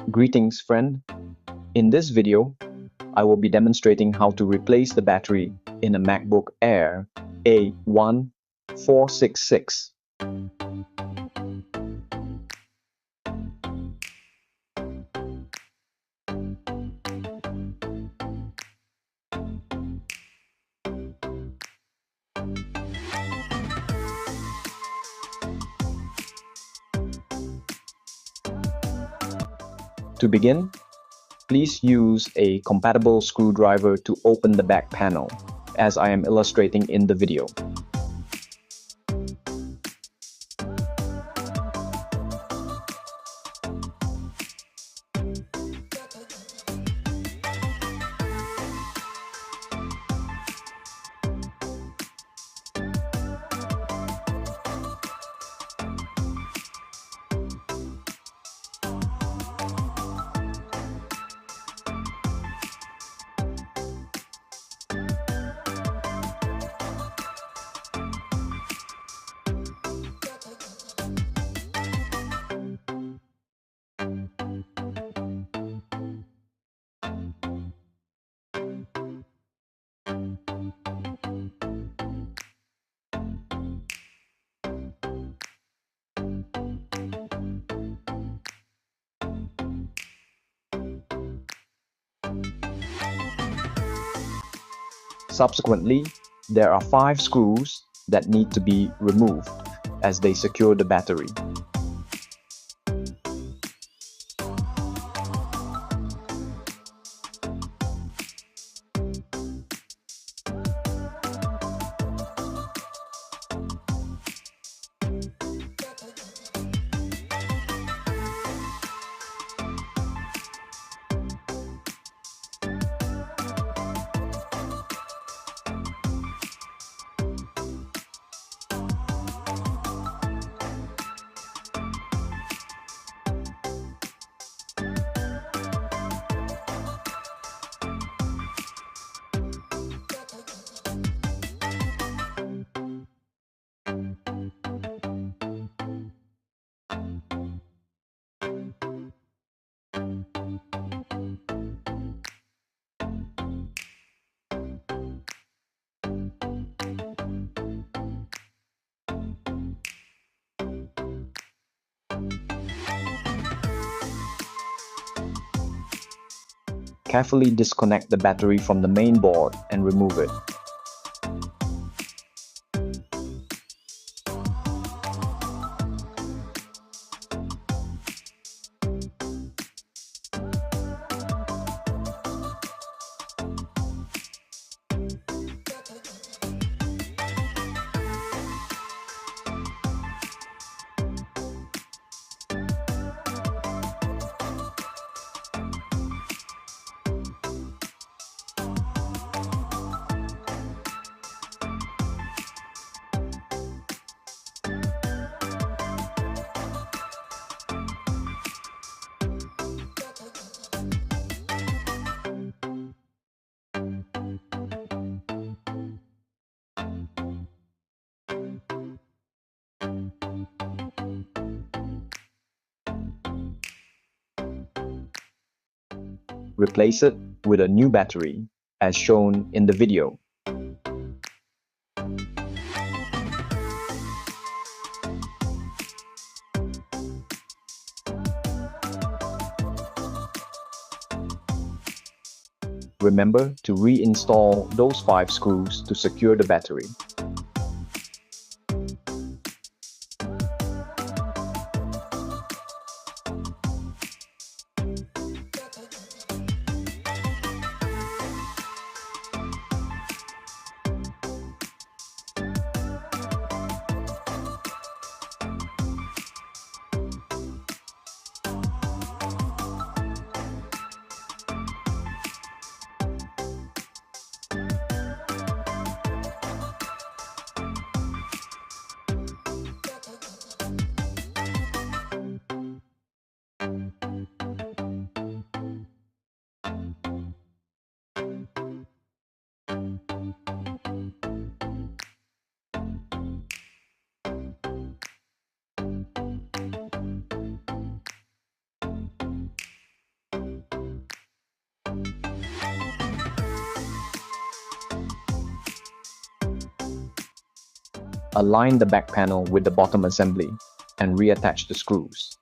Greetings friend. In this video, I will be demonstrating how to replace the battery in a MacBook Air A1466. To begin, please use a compatible screwdriver to open the back panel, as I am illustrating in the video. Subsequently, there are 5 screws that need to be removed as they secure the battery. Carefully disconnect the battery from the main board and remove it. Replace it with a new battery, as shown in the video. Remember to reinstall those 5 screws to secure the battery. Align the back panel with the bottom assembly and reattach the screws.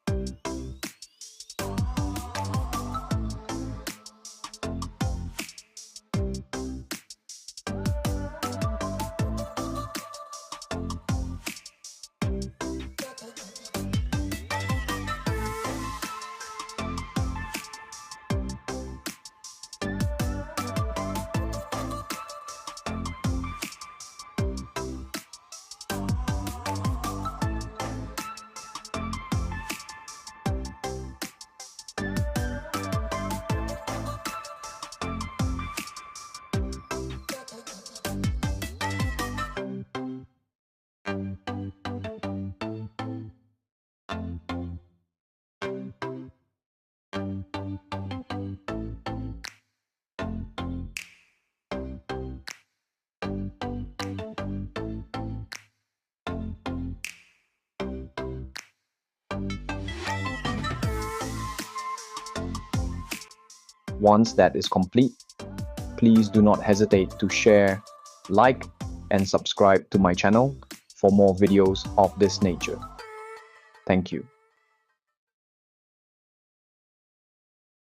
Once that is complete, please do not hesitate to share, like, and subscribe to my channel for more videos of this nature. Thank you.